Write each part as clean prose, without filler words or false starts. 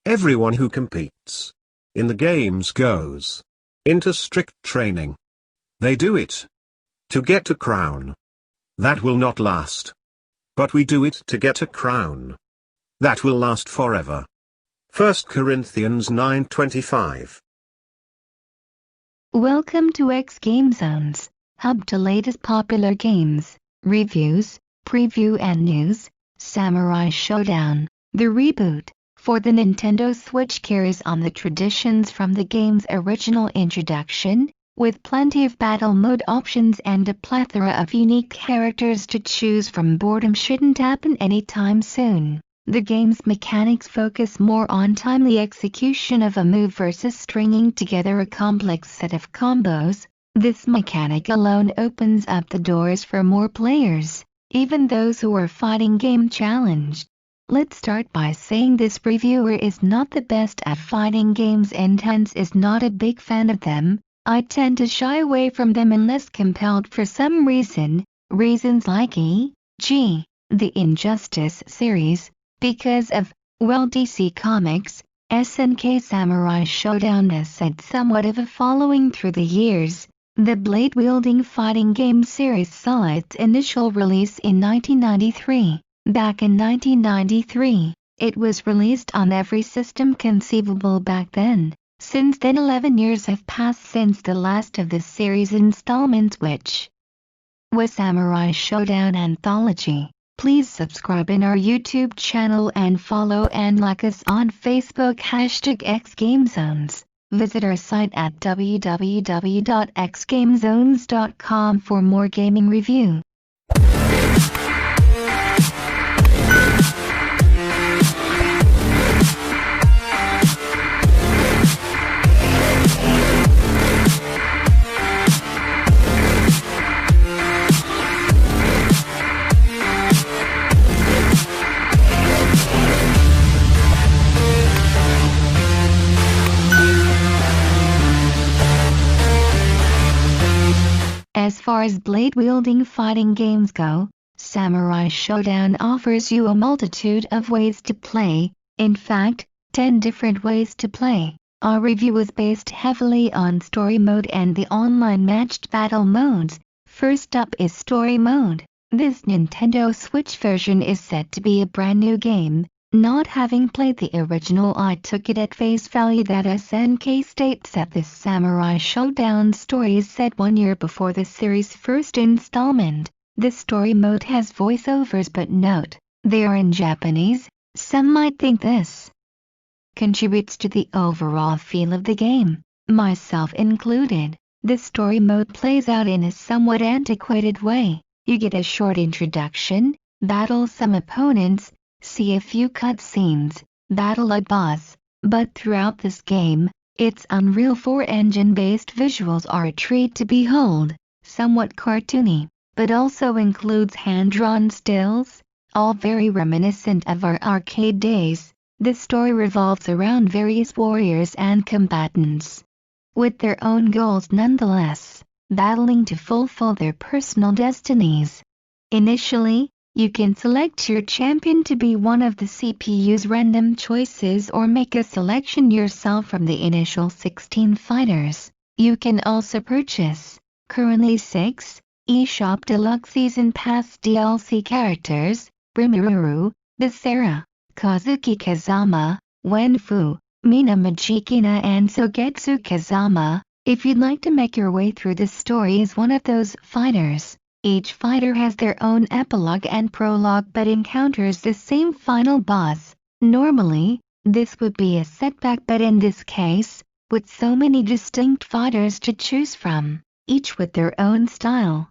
Everyone who competes in the games goes into strict training. They do it to get a crown. That will not last. But we do it to get a crown that will last forever. 1 Corinthians 9:25. Welcome to xGameZones, hub to latest popular games, reviews, preview and news. Samurai Shodown, the reboot, for the Nintendo Switch carries on the traditions from the game's original introduction, with plenty of battle mode options and a plethora of unique characters to choose from. Boredom shouldn't happen anytime soon. The game's mechanics focus more on timely execution of a move versus stringing together a complex set of combos. This mechanic alone opens up the doors for more players, even those who are fighting game challenged. Let's start by saying this reviewer is not the best at fighting games and hence is not a big fan of them. I tend to shy away from them unless compelled for some reason, reasons like e.g., the Injustice series, because of, well, DC Comics. SNK Samurai Shodown has had somewhat of a following through the years. The blade-wielding fighting game series saw its initial release in 1993. Back in 1993, it was released on every system conceivable back then. Since then 11 years have passed since the last of the series installments, which was Samurai Shodown Anthology. Please subscribe in our YouTube channel and follow and like us on Facebook #xGameZones. Visit our site at www.xgamezones.com for more gaming review. As far as blade-wielding fighting games go, Samurai Shodown offers you a multitude of ways to play, in fact, 10 different ways to play. Our review is based heavily on story mode and the online matched battle modes. First up is story mode. This Nintendo Switch version is said to be a brand new game. Not having played the original, I took it at face value that SNK states that this Samurai Shodown story is set 1 year before the series' first installment. The story mode has voiceovers, but note, they are in Japanese. Some might think this contributes to the overall feel of the game, myself included. The story mode plays out in a somewhat antiquated way. You get a short introduction, battle some opponents, see a few cutscenes, battle a boss, but throughout this game, its Unreal 4 engine-based visuals are a treat to behold, somewhat cartoony, but also includes hand-drawn stills, all very reminiscent of our arcade days. The story revolves around various warriors and combatants, with their own goals nonetheless, battling to fulfill their personal destinies. Initially, you can select your champion to be one of the CPU's random choices or make a selection yourself from the initial 16 fighters. You can also purchase, currently 6, eShop Deluxe Season Pass DLC characters, Rimuru, Becerra, Kazuki Kazama, Wenfu, Mina Majikina and Sogetsu Kazama. If you'd like to make your way through the story as one of those fighters, each fighter has their own epilogue and prologue but encounters the same final boss. Normally, this would be a setback, but in this case, with so many distinct fighters to choose from, each with their own style,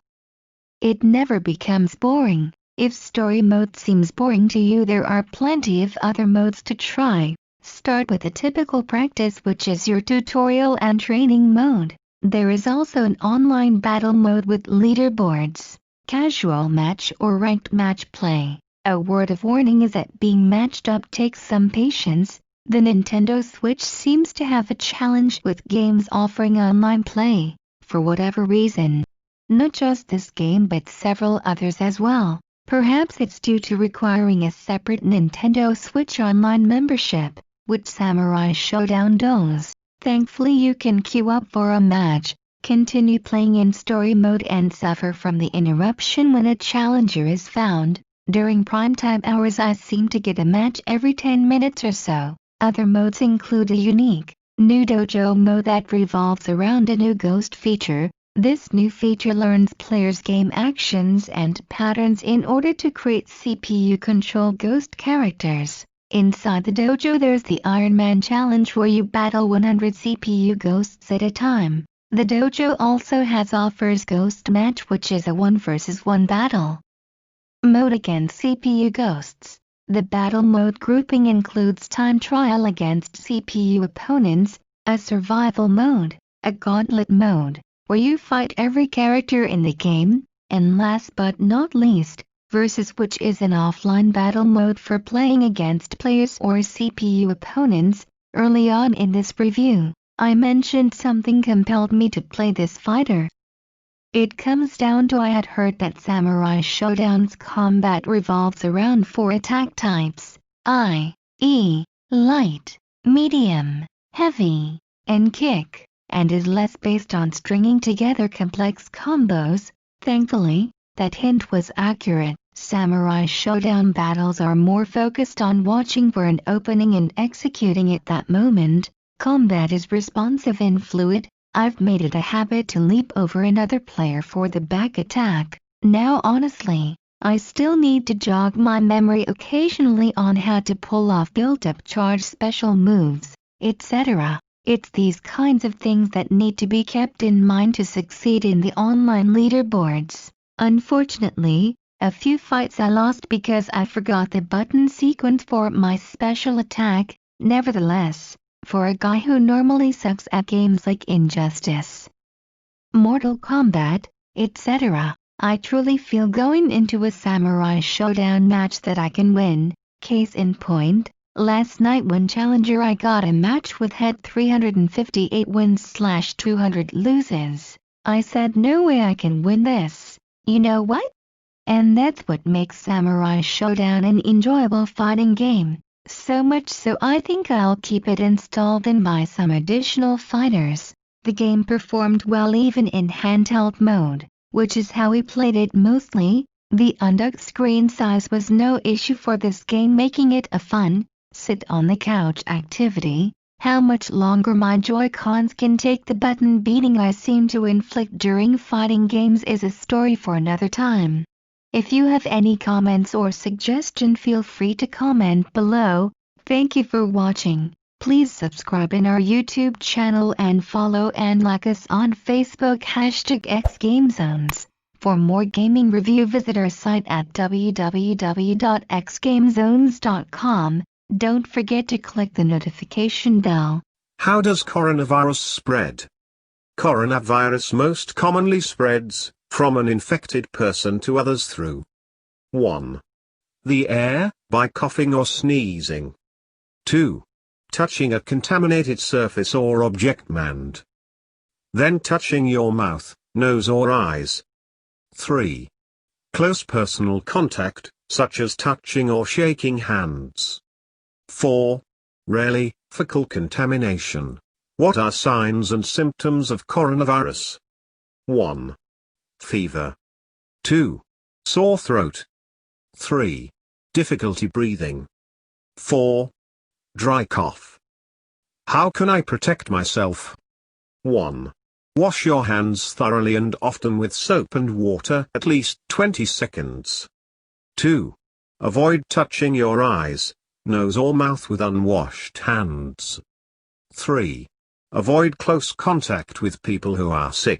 it never becomes boring. If story mode seems boring to you, there are plenty of other modes to try. Start with the typical practice, which is your tutorial and training mode. There is also an online battle mode with leaderboards, casual match or ranked match play. A word of warning is that being matched up takes some patience. The Nintendo Switch seems to have a challenge with games offering online play, for whatever reason. Not just this game but several others as well. Perhaps it's due to requiring a separate Nintendo Switch Online membership. which Samurai Shodown does. Thankfully you can queue up for a match, continue playing in story mode and suffer from the interruption when a challenger is found. During primetime hours I seem to get a match every 10 minutes or so. Other modes include a unique, new dojo mode that revolves around a new ghost feature. This new feature learns players' game actions and patterns in order to create CPU-controlled ghost characters. Inside the dojo there's the Iron Man challenge where you battle 100 CPU ghosts at a time. The dojo also offers Ghost Match, which is a 1 vs 1 battle mode against CPU ghosts. The battle mode grouping includes time trial against CPU opponents, a survival mode, a gauntlet mode, where you fight every character in the game, and last but not least, versus, which is an offline battle mode for playing against players or CPU opponents. Early on in this review, I mentioned something compelled me to play this fighter. It comes down to I had heard that Samurai Shodown's combat revolves around 4 attack types, i.e., light, medium, heavy, and kick, and is less based on stringing together complex combos. Thankfully, that hint was accurate. Samurai Shodown battles are more focused on watching for an opening and executing it that moment. Combat is responsive and fluid. I've made it a habit to leap over another player for the back attack. Now honestly, I still need to jog my memory occasionally on how to pull off built-up charge special moves, etc. It's these kinds of things that need to be kept in mind to succeed in the online leaderboards. Unfortunately, a few fights I lost because I forgot the button sequence for my special attack. Nevertheless, for a guy who normally sucks at games like Injustice, Mortal Kombat, etc., I truly feel going into a Samurai Shodown match that I can win. Case in point, last night when Challenger I got a match with had 358 wins/200 loses. I said no way I can win this. You know what? And that's what makes Samurai Shodown an enjoyable fighting game. So much so I think I'll keep it installed and buy some additional fighters. The game performed well even in handheld mode, which is how we played it mostly. The undocked screen size was no issue for this game, making it a fun, sit-on-the-couch activity. How much longer my Joy-Cons can take the button beating I seem to inflict during fighting games is a story for another time. If you have any comments or suggestion, feel free to comment below. Thank you for watching. Please subscribe in our YouTube channel and follow and like us on Facebook #xGameZones. For more gaming review visit our site at www.xgamezones.com. Don't forget to click the notification bell. How does coronavirus spread? Coronavirus most commonly spreads from an infected person to others through 1. The air, by coughing or sneezing. 2. Touching a contaminated surface or object manned. Then touching your mouth, nose or eyes. 3. Close personal contact, such as touching or shaking hands. 4. Rarely, fecal contamination. What are signs and symptoms of coronavirus? 1. Fever. 2. Sore throat. 3. Difficulty breathing. 4. Dry cough. How can I protect myself? 1. Wash your hands thoroughly and often with soap and water at least 20 seconds. 2. Avoid touching your eyes, nose or mouth with unwashed hands. 3. Avoid close contact with people who are sick.